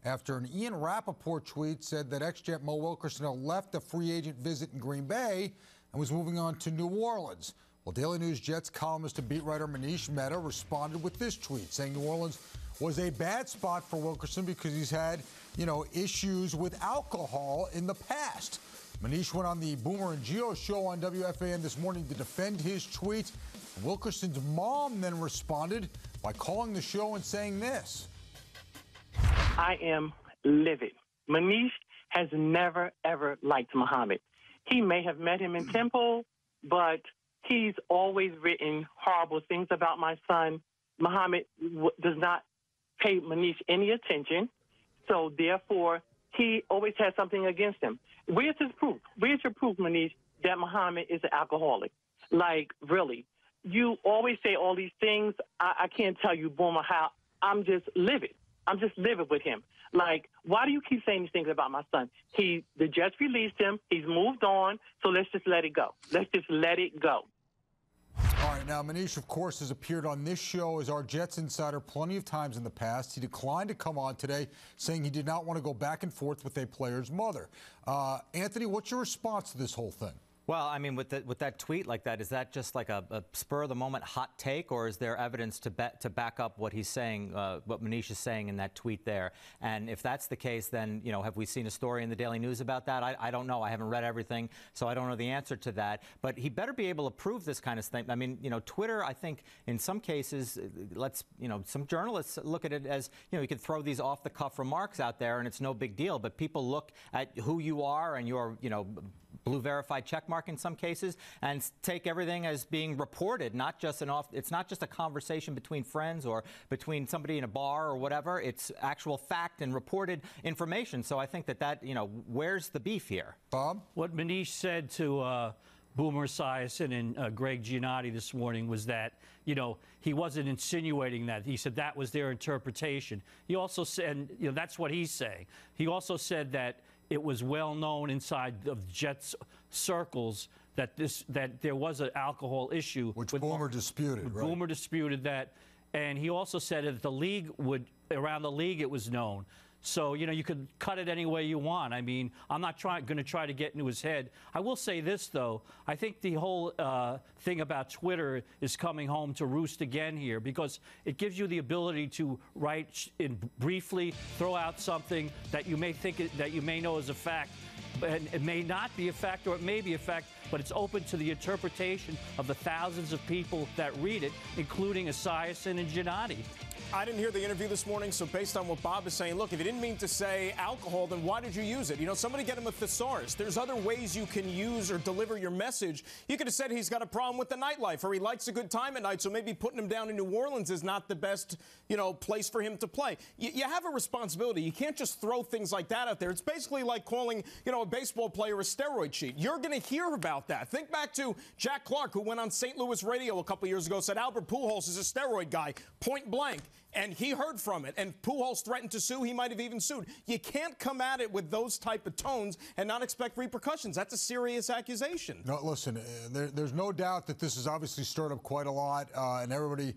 after an Ian Rappaport tweet said that ex-Jet Mo Wilkerson had left a free agent visit in Green Bay and was moving on to New Orleans. Well, Daily News Jets columnist and beat writer Manish Mehta responded with this tweet, saying New Orleans was a bad spot for Wilkerson because he's had, issues with alcohol in the past. Manish went on the Boomer and Gio show on WFAN this morning to defend his tweet. Wilkerson's mom then responded by calling the show and saying this. I am livid. Manish has never, ever liked Muhammad. He may have met him in Temple, but he's always written horrible things about my son. Muhammad does not pay Manish any attention, so therefore he always has something against him. Where's his proof? Where's your proof, Manish, that Muhammad is an alcoholic? Like, really? You always say all these things. I can't tell you, Boomer, how I'm just livid. I'm just livid with him. Like, why do you keep saying these things about my son? The Jets released him. He's moved on, so let's just let it go. Let's just let it go. All right, now, Manish, of course, has appeared on this show as our Jets insider plenty of times in the past. He declined to come on today, saying he did not want to go back and forth with a player's mother. Anthony, what's your response to this whole thing? Well, I mean, with that tweet like that, is that just like a spur-of-the-moment hot take, or is there evidence to back up what he's saying, what Manish is saying in that tweet there? And if that's the case, then, have we seen a story in the Daily News about that? I don't know. I haven't read everything, so I don't know the answer to that. But he better be able to prove this kind of thing. I mean, Twitter, I think, in some cases, some journalists look at it as, you could throw these off-the-cuff remarks out there, and it's no big deal. But people look at who you are and your, blue verified check mark in some cases, and take everything as being reported, not just it's not just a conversation between friends or between somebody in a bar or whatever. It's actual fact and reported information. So I think that where's the beef here? Bob? What Manish said to Boomer Esiason and Greg Giannotti this morning was that, he wasn't insinuating that. He said that was their interpretation. He also said, that's what he's saying. He also said that it was well known inside of Jets circles that there was an alcohol issue. Which Boomer disputed, right? Boomer disputed that. And he also said that around the league it was known. So, you could cut it any way you want. I mean, I'm not going to try to get into his head. I will say this, though. I think the whole thing about Twitter is coming home to roost again here, because it gives you the ability to write briefly, throw out something that you may that you may know is a fact. And it may not be a fact, or it may be a fact, but it's open to the interpretation of the thousands of people that read it, including Esiason and Giannotti. I didn't hear the interview this morning, so based on what Bob is saying, look, if you didn't mean to say alcohol, then why did you use it? Somebody get him a thesaurus. There's other ways you can use or deliver your message. You could have said he's got a problem with the nightlife, or he likes a good time at night, so maybe putting him down in New Orleans is not the best, place for him to play. You have a responsibility. You can't just throw things like that out there. It's basically like calling, a baseball player a steroid cheat. You're going to hear about that. Think back to Jack Clark, who went on St. Louis radio a couple years ago, said Albert Pujols is a steroid guy, point blank. And he heard from it, and Pujols threatened to sue. He might have even sued. You can't come at it with those type of tones and not expect repercussions. That's a serious accusation. No, listen, there's no doubt that this has obviously stirred up quite a lot, and everybody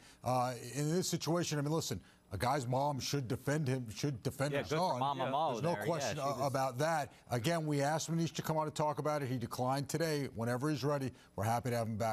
in this situation, I mean, listen, a guy's mom should defend him, should defend his son. There's no question about that. Again, we asked Manish to come on and talk about it. He declined today. Whenever he's ready, we're happy to have him back.